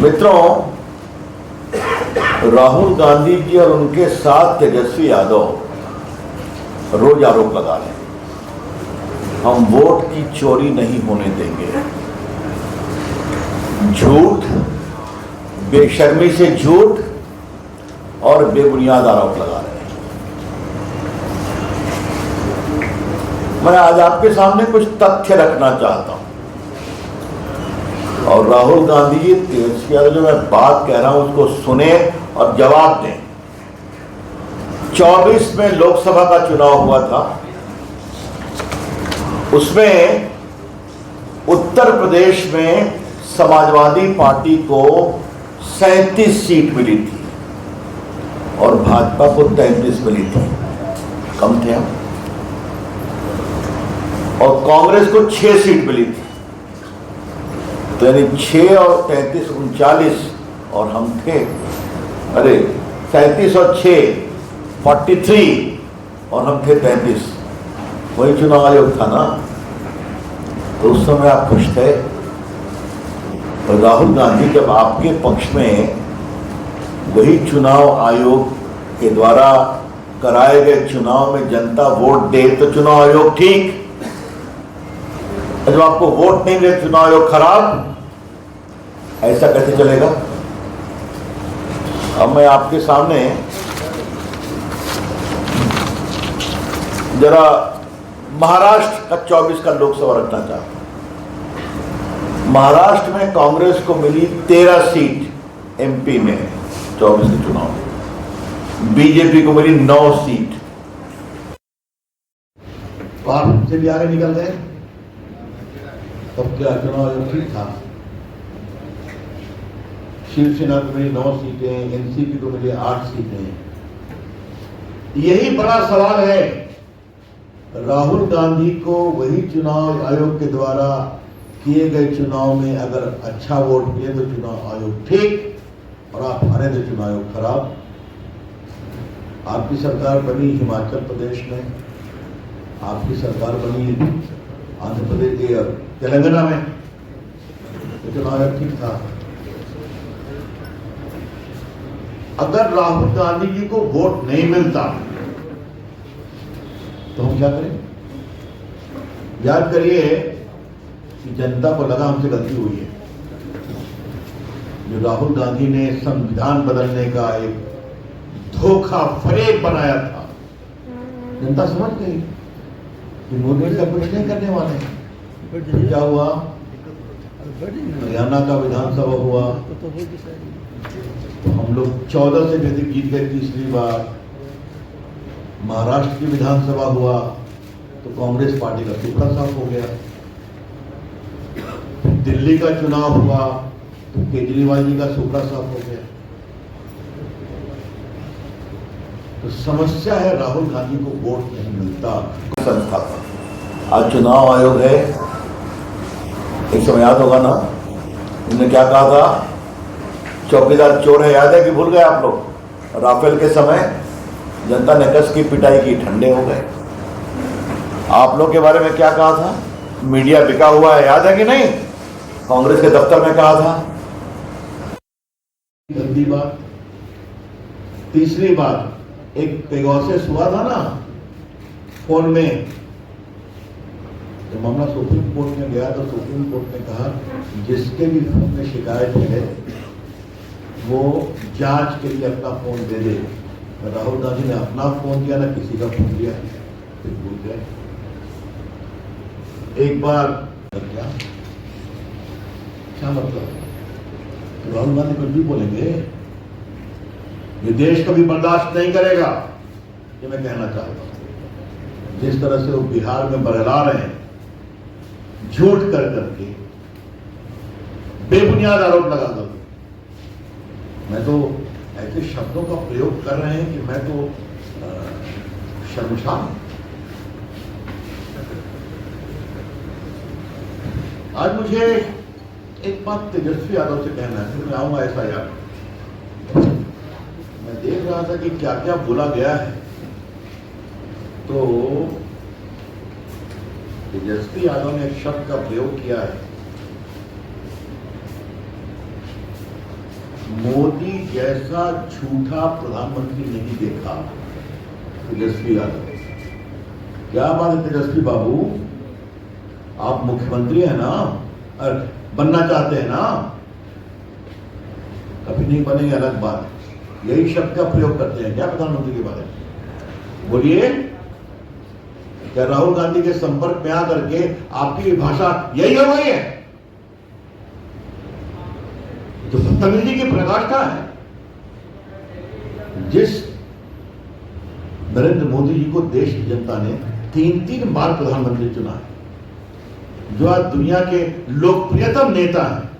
मित्रों, राहुल गांधी जी और उनके साथ तेजस्वी यादव रोज आरोप लगा रहे हैं, हम वोट की चोरी नहीं होने देंगे। झूठ, बेशर्मी से झूठ और बेबुनियाद आरोप लगा रहे हैं। मैं आज आपके सामने कुछ तथ्य रखना चाहता हूं और राहुल गांधी जी, तेजस्वी यादव जो मैं बात कह रहा हूं उसको सुने और जवाब दें। 24 में लोकसभा का चुनाव हुआ था, उसमें उत्तर प्रदेश में समाजवादी पार्टी को 37 सीट मिली थी और भाजपा को 33 मिली थी, कम थे हम। और कांग्रेस को 6 सीट मिली थी, तो यानी 6 और 33 39 और हम थे, अरे 37 और 6 43 और हम थे 33। वही चुनाव आयोग था ना, तो उस समय आप खुश थे। और राहुल गांधी जब आपके पक्ष में वही चुनाव आयोग के द्वारा कराए गए चुनाव में जनता वोट दे तो चुनाव आयोग ठीक, जब आपको वोट नहीं मिले चुनाव आयोग खराब, ऐसा कैसे चलेगा? अब मैं आपके सामने जरा महाराष्ट्र का 24 का लोकसभा रखना चाहता हूं। महाराष्ट्र में कांग्रेस को मिली 13 सीट एमपी में 24 के चुनाव में, बीजेपी को मिली 9 सीट। तो आप हमसे भी आगे निकल गए, तब क्या चुनाव आयोग ठीक था? शिवसेना को मिली 9 सीटें, एनसीपी को मिली 8 सीटें। यही बड़ा सवाल है। राहुल गांधी को वही चुनाव आयोग के द्वारा किए गए चुनाव में अगर अच्छा वोट मिले तो चुनाव आयोग ठीक, और आप हारे तो चुनाव आयोग खराब। आपकी सरकार बनी हिमाचल प्रदेश में, आपकी सरकार बनी आंध्र प्रदेश के तेलंगाना में, तो चुनाव आयोग ठीक था। अगर राहुल गांधी जी को वोट नहीं मिलता तो हम क्या करें? याद करिए कि जनता को लगा हमसे गलती हुई है। जो राहुल गांधी ने संविधान बदलने का एक धोखा फरेब बनाया था, जनता समझ गई कि मोदी का कुछ नहीं करने वाले। तो क्या हुआ? हरियाणा का विधानसभा हुआ तो हम लोग 14 से भी अधिक जीत गए तीसरी बार। महाराष्ट्र की विधानसभा हुआ तो कांग्रेस पार्टी का टुकड़ा साफ हो गया। दिल्ली का चुनाव हुआ तो केजरीवाल जी का टुकड़ा साफ हो गया। तो समस्या है राहुल गांधी को वोट नहीं मिलता। संस्था आज चुनाव आयोग है, एक समय याद होगा ना, उन्होंने क्या कहा था? चौकीदार चोर है, याद है कि भूल गए आप लोग? राफेल के समय जनता ने कस की पिटाई की, ठंडे हो गए। आप लोग के बारे में क्या कहा था? मीडिया बिका हुआ है, याद है कि नहीं? कांग्रेस के दफ्तर में कहा था। गंदी बात। तीसरी बात, एक पेगासस हुआ था ना फोन में, जब मामला सुप्रीम कोर्ट में गया तो सुप्रीम कोर्ट ने कहा जिसके भी फोन में शिकायत है वो जांच के लिए अपना फोन दे दे। राहुल गांधी ने अपना फोन दिया, ना किसी का फोन दिया, फिर भूल गए। एक बार क्या मतलब? तो राहुल गांधी कुछ भी बोलेंगे, ये देश कभी बर्दाश्त नहीं करेगा, ये मैं कहना चाहता हूं। जिस तरह से वो बिहार में बरगला रहे हैं, झूठ कर करके, बेबुनियाद आरोप लगा कर, मैं तो ऐसे शब्दों का प्रयोग कर रहे हैं कि मैं तो शर्मसार हूं। आज मुझे एक बात तेजस्वी यादव से कहना है, मैं आऊंगा ऐसा यार। मैं देख रहा था कि क्या क्या बोला गया है, तो तेजस्वी यादव ने एक शब्द का प्रयोग किया है मोदी जैसा झूठा प्रधानमंत्री नहीं देखा तेजस्वी यादव। क्या बात है तेजस्वी बाबू, आप मुख्यमंत्री हैं ना, बनना चाहते हैं ना, कभी नहीं बनेंगे अलग बात है। यही शब्द का प्रयोग करते हैं क्या प्रधानमंत्री के बारे में? बोलिए, क्या राहुल गांधी के संपर्क में आकर के आपकी भाषा यही हो गई है? तो बदतमीजी की प्रकाष्ठा है। जिस नरेंद्र मोदी जी को देश की जनता ने 3-3 बार प्रधानमंत्री चुना है, जो आज दुनिया के लोकप्रियतम नेता हैं,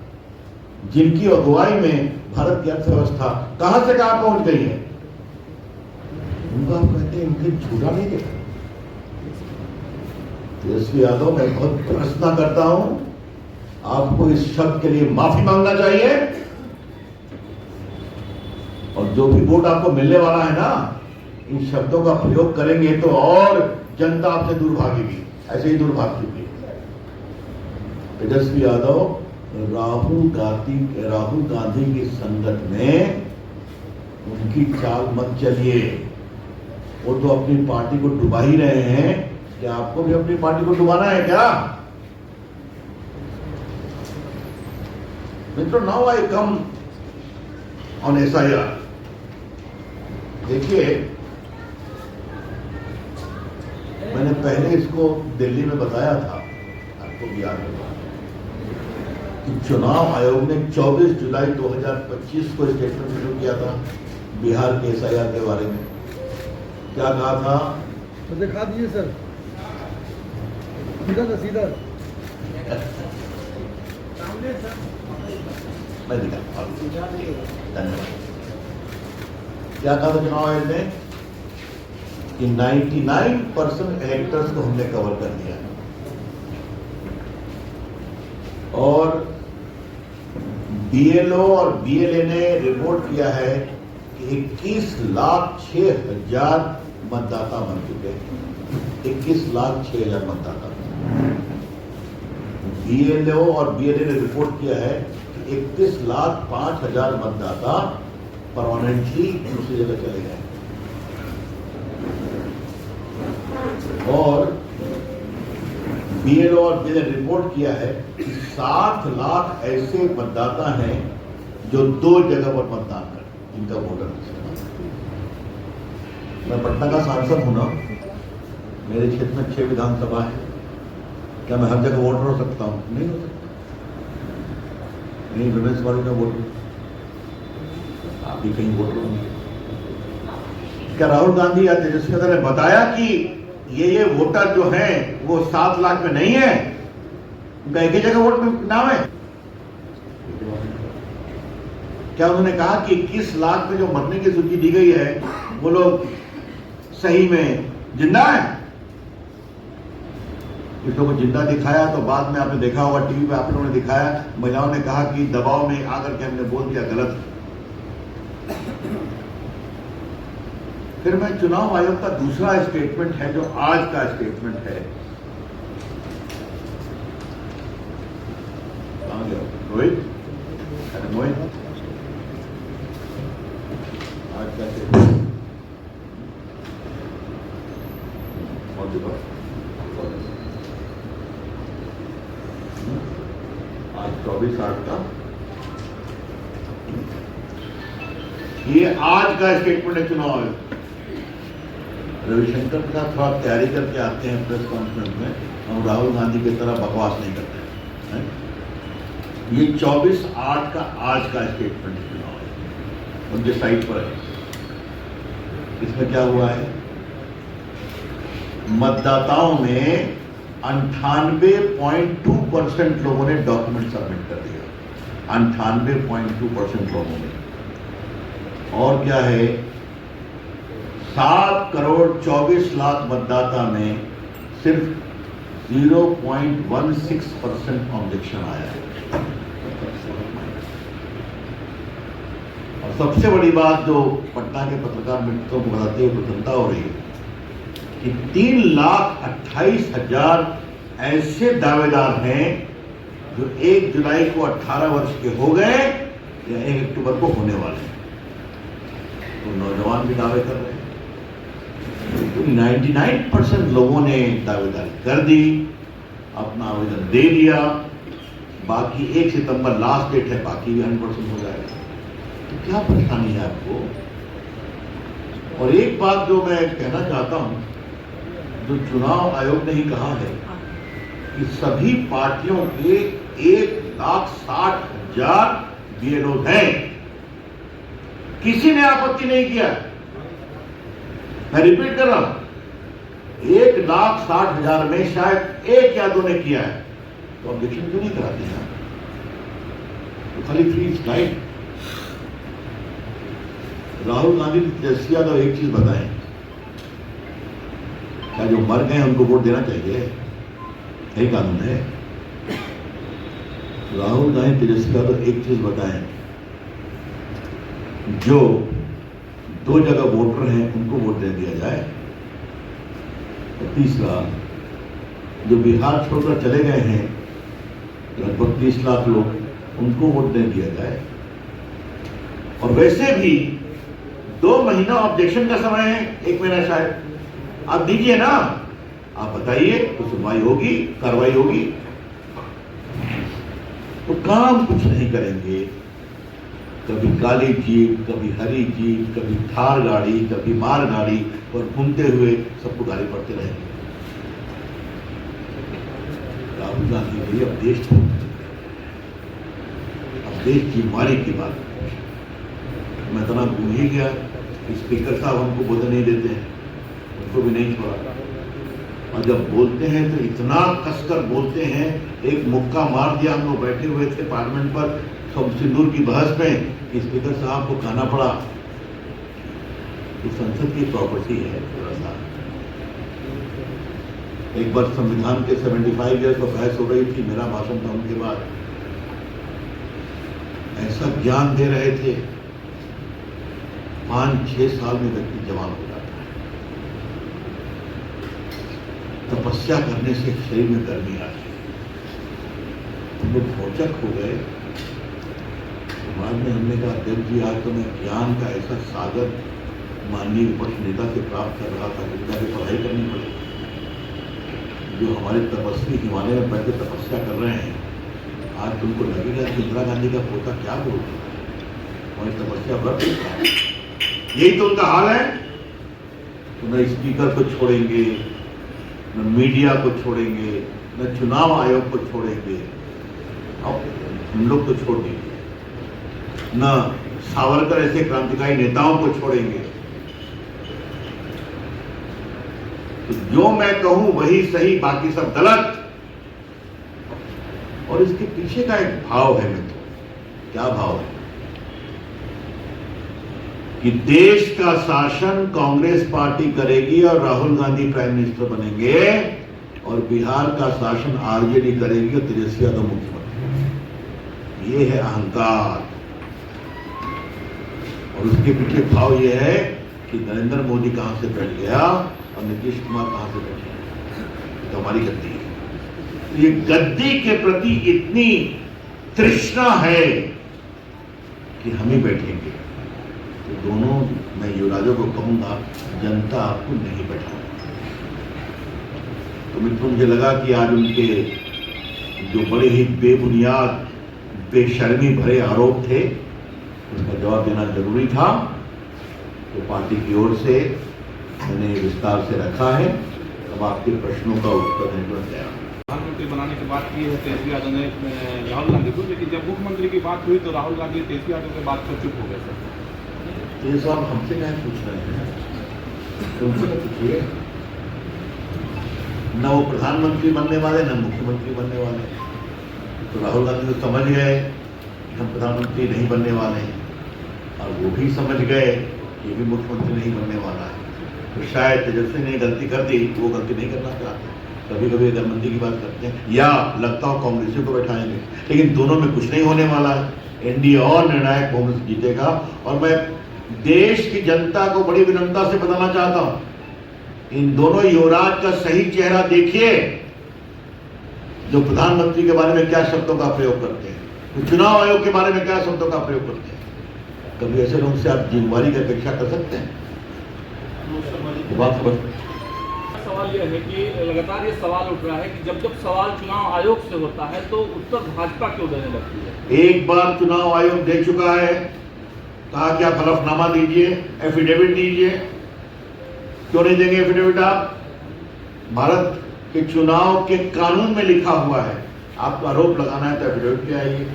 जिनकी अगुवाई में भारत की अर्थव्यवस्था कहां से कहां पहुंच गई है, उनको आप कहते हैं इनके झूठा नहीं देखा। तेजस्वी यादव, मैं बहुत प्रार्थना करता हूं, आपको इस शब्द के लिए माफी मांगना चाहिए, और जो भी वोट आपको मिलने वाला है ना, इन शब्दों का प्रयोग करेंगे तो और जनता आपसे दूर भागेगी, ऐसे ही दूर भाग चुकी है। तेजस्वी यादव, राहुल गांधी की संगत में उनकी चाल मत चलिए। वो तो अपनी पार्टी को डुबा ही रहे हैं, क्या आपको भी अपनी पार्टी को डुबाना है क्या? मित्रों, now I come on SIR। देखिए, मैंने पहले इसको दिल्ली में बताया था, आपको भी याद होगा कि चुनाव आयोग ने 24 जुलाई 2025 को स्टेटमेंट शुरू किया था बिहार के SIR के बारे में। क्या कहा था? तो दिखा दीजिए सर, सीधा सीधा मैं दिखा, धन्यवाद। क्या कहा था चुनाव आयोग ने? कि 99% इलेक्टर्स को हमने कवर कर दिया, और BLO और BLA ने रिपोर्ट किया है कि 21,06,000 मतदाता बन चुके हैं। 21,06,000 मतदाता। BLO और BLA ने रिपोर्ट किया है कि 31,05,000 मतदाता परमानेंटली दूसरी जगह चले गए, और BLO और BLA ने रिपोर्ट किया है कि 7 लाख ऐसे मतदाता हैं जो 2 जगह पर मतदान करें, जिनका वोटर लिस्ट। मैं पटना का सांसद हूं ना, मेरे क्षेत्र में 6 विधानसभा है, क्या मैं हर जगह वोटर हो सकता हूं? नहीं हो सकता। नहीं, विमेंस वालों का वोटर, आप भी कहीं वोटर होंगे। क्या राहुल गांधी या तेजस्वी यादव ने बताया कि ये वोटर जो हैं वो 7 लाख में नहीं है, उनका एक ही जगह वोट में नाम है? क्या उन्होंने कहा कि 21 लाख में जो मरने की सूची दी गई है वो लोग सही में जिंदा है? इस लोगों को जिंदा दिखाया तो बाद में आपने देखा होगा, टीवी पे आप लोगों ने दिखाया, महिलाओं ने कहा कि दबाव में आकर के हमने बोल दिया, गलत। फिर मैं चुनाव आयोग का दूसरा स्टेटमेंट है, जो आज का स्टेटमेंट है, रोहित, मोहित, आज का स्टेटमेंट आज 24/8 का, ये आज का स्टेटमेंट है चुनाव आयोग। रविशंकर प्रसाद थोड़ा तैयारी करके आते हैं प्रेस कॉन्फ्रेंस में, हम राहुल गांधी की तरह बकवास नहीं करते हैं। ये 24/8 का आज का स्टेटमेंट है चुनाव आयोग, उनके साइट पर है। इसमें क्या हुआ है? मतदाताओं में 98.2% लोगों ने डॉक्यूमेंट सबमिट कर दिया, 98.2% लोगों ने। और क्या है? 7,24,00,000 मतदाता में सिर्फ 0.16% ऑब्जेक्शन आया है। और सबसे बड़ी बात जो पटना के पत्रकार मित्रों को बताते हुए प्रसन्नता हो रही है कि 3,28,000 ऐसे दावेदार हैं जो 1 जुलाई को 18 वर्ष के हो गए, या 1 अक्टूबर को होने वाले हैं। तो नौजवान भी दावे कर रहे हैं। तो 99% लोगों ने दावेदारी कर दी, अपना आवेदन दे दिया। बाकी 1 सितंबर लास्ट डेट है, बाकी भी 100% हो जाएगा। तो क्या परेशानी है आपको? और एक बात जो मैं कहना चाहता हूं, जो चुनाव आयोग ने ही कहा है कि सभी पार्टियों के 1,60,000 बीएलओ हैं, किसी ने आपत्ति नहीं किया। मैं रिपीट कर रहा हूं, 1,60,000 में शायद 1 या 2 ने किया है। तो ऑब्जेक्शन क्यों नहीं कराते हैं? तो खाली फ्री स्लाइड। राहुल गांधी तेजस्वी यादव एक चीज बताएं, क्या जो मर गए उनको वोट देना चाहिए? यही कानून है। राहुल गांधी तेजस्वी यादव एक चीज बताएं, जो 2 जगह वोटर हैं उनको वोट दे दिया जाए। और तीसरा, जो बिहार छोड़कर चले गए हैं लगभग 30 लाख लोग, उनको वोट दे दिया जाए। और वैसे भी 2 महीना ऑब्जेक्शन का समय है, 1 महीना शायद आप दीजिए ना, आप बताइए तो सुनवाई होगी, कार्रवाई होगी। तो काम कुछ नहीं करेंगे, कभी काली जीप, कभी हरी जीप, कभी थार गाड़ी, कभी मार गाड़ी, और घूमते हुए सबको गाली पड़ते रहेंगे। राहुल गांधी के लिए अब देश छोड़, अब देश की मारी की बात। मैं इतना घूम ही गया, स्पीकर साहब हमको बोलने नहीं देते हैं, उनको भी नहीं छोड़ा। और जब बोलते हैं तो इतना कसकर बोलते हैं, एक मुक्का मार दिया। हम लोग बैठे हुए थे पार्लियामेंट पर सब सिंदूर की बहस में, स्पीकर साहब को खाना पड़ा। ये संसद की प्रॉपर्टी है थोड़ा सा। एक बार संविधान के 75 ईयर्स पर बहस हो रही थी, मेरा भाषण था, उनके बाद ऐसा ज्ञान दे रहे थे, 5-6 साल में व्यक्ति जवान हो जाता है। तपस्या करने से शरीर में गर्मी आती है। हम लोग रोचक हो गए। बाद में हमने कहा, अध्यक्ष जी, आज तो मैं ज्ञान का ऐसा सागर माननीय विपक्ष नेता से प्राप्त कर रहा था, जिनका की पढ़ाई करनी पड़ी। जो हमारे तपस्वी हिमालय में बैठकर तपस्या कर रहे हैं, आज तुमको लगेगा कि इंदिरा गांधी का पोता क्या बोल रहा है, हमारी तपस्या व्रत है। यही तो उनका हाल है। तो न स्पीकर को छोड़ेंगे, न मीडिया को छोड़ेंगे, न चुनाव आयोग को छोड़ेंगे। अब हम लोग तो छोड़ देंगे, न सावरकर ऐसे क्रांतिकारी नेताओं को छोड़ेंगे। तो जो मैं कहूं वही सही, बाकी सब गलत। और इसके पीछे का एक भाव है मित्रों। क्या भाव है? कि देश का शासन कांग्रेस पार्टी करेगी और राहुल गांधी प्राइम मिनिस्टर बनेंगे, और बिहार का शासन आरजेडी करेगी और तेजस्वी यादव मुख्यमंत्री। ये है अहंकार। और उसके पीछे भाव ये है कि नरेंद्र मोदी कहां से बैठ गया और नीतीश कुमार कहां से बैठ गया। तो हमारी गद्दी है। ये गद्दी के प्रति इतनी तृष्णा है कि हम ही बैठेंगे। तो दोनों, मैं युवराजों को कहूंगा, जनता आपको नहीं बैठाएगी। तो मित्रों, मुझे लगा कि आज उनके जो बड़े ही बेबुनियाद, बेशर्मी भरे आरोप थे, उनका जवाब देना जरूरी था। तो पार्टी की ओर से मैंने विस्तार से रखा है। अब आपके प्रश्नों का उत्तर देने को तैयार। प्रधानमंत्री बनाने की बात की है तेजस्वी यादव ने राहुल गांधी को, लेकिन जब मुख्यमंत्री की बात हुई तो राहुल गांधी तेजस्वी यादव के बात पर चुप हो गए। सर, ये सब हमसे क्या पूछ रहे हैं? उनसे तो पूछिए। न वो प्रधानमंत्री बनने वाले, न मुख्यमंत्री बनने वाले। तो राहुल गांधी तो समझ गए कि हम प्रधानमंत्री नहीं बनने वाले हैं, और वो भी समझ गए कि भी मुख्यमंत्री नहीं बनने वाला है। तो शायद तेजस्वी ने गलती कर दी, वो गलती नहीं करना चाहते। कभी कभी अगर मंत्री की बात करते हैं, या लगता हो कांग्रेसियों को बैठाएंगे, लेकिन दोनों में कुछ नहीं होने वाला है। एनडीए और निर्णायक बहुमत जीतेगा। और मैं देश की जनता को बड़ी विनम्रता से बताना चाहता हूं, इन दोनों युवराज का सही चेहरा देखिए, जो प्रधानमंत्री के बारे में क्या शब्दों का प्रयोग करते हैं। तो चुनाव आयोग के बारे में क्या शब्दों का प्रयोग करते हैं? कभी ऐसे लोगों से आप जिम्मेवारी की अपेक्षा कर सकते हैं? बात समझ। सवाल यह है कि लगातार ये सवाल उठ रहा है कि जब जब सवाल चुनाव आयोग से होता है तो उत्तर भाजपा क्यों देने लगती है? एक बार चुनाव आयोग दे चुका है, कहा कि आप हलफनामा दीजिए, एफिडेविट दीजिए। क्यों नहीं देंगे एफिडेविट? आप भारत के चुनाव के कानून में लिखा हुआ है, आपको आरोप लगाना है तो एफिडेविट के आइए।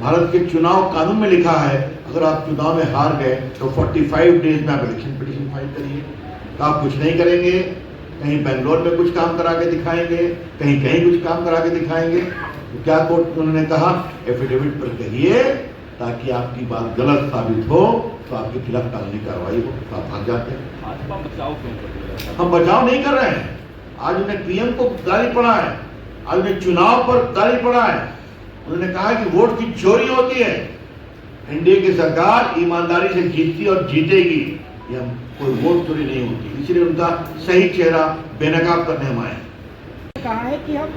भारत के चुनाव कानून में लिखा है अगर आप चुनाव में हार गए तो 45 डेज में आप इलेक्शन पिटीशन फाइल करिए। तो आप कुछ नहीं करेंगे, कहीं बेंगलोर में कुछ काम करा के दिखाएंगे, कहीं कहीं कुछ काम करा के दिखाएंगे। तो क्या कोर्ट उन्होंने कहा एफिडेविट पर कहिए ताकि आपकी बात गलत साबित हो तो आपके खिलाफ कानूनी कार्रवाई हो। तो आप भाग जाते हैं। भाजपा बचाव क्यों कर रही है? हम बचाव नहीं कर रहे हैं। आज उन्हें पीएम को गाली पड़ा है, आज उन्हें चुनाव पर गाली पड़ा है। उन्होंने कहा कि वोट की चोरी होती है। एनडीए की सरकार ईमानदारी से जीतती और जीतेगी, ये कोई वोट चोरी नहीं होती। इसलिए उनका सही चेहरा बेनकाब करने हम आए। कहा है कि हम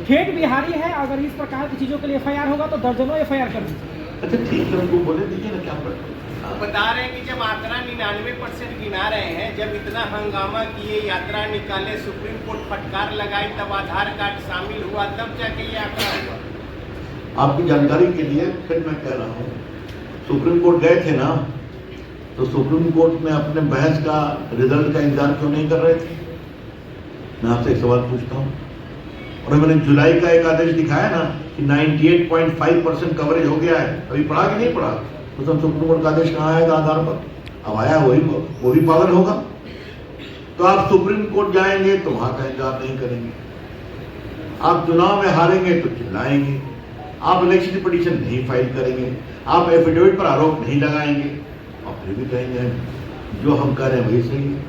ठेठ बिहारी हैं, अगर इस प्रकार की चीजों के लिए एफआईआर होगा तो दर्जनों एफआईआर कर दीजिए। अच्छा ठीक है, उनको बोले दीजिए ना, क्या पड़ता है। आप बता रहे हैं कि जब आंकड़ा 99% गिना रहे हैं, जब इतना हंगामा किए, यात्रा निकाले, सुप्रीम कोर्ट फटकार लगाई, तब आधार कार्ड शामिल हुआ, तब जाके ये आंकड़ा हुआ। आपकी जानकारी के लिए फिर मैं कह रहा हूँ, सुप्रीम कोर्ट गए थे ना, तो सुप्रीम कोर्ट में अपने बहस का रिजल्ट का इंतजार क्यों नहीं कर रहे थे? मैं आपसे एक सवाल पूछता हूँ। और मैंने जुलाई का एक आदेश दिखाया ना कि 98.5% कवरेज हो गया है, अभी पढ़ा कि नहीं पढ़ा? तो सब सुप्रीम कोर्ट का आदेश कहाँ आएगा आधार पर? अब आया वही पागल होगा। तो आप सुप्रीम कोर्ट जाएंगे तो वहां का इंतजार नहीं करेंगे, आप चुनाव में हारेंगे तो चिल्लाएंगे, आप इलेक्शन पिटीशन नहीं फाइल करेंगे, आप एफिडेविट पर आरोप नहीं लगाएंगे और फिर भी कहेंगे जो हम कह रहे हैं वही सही है।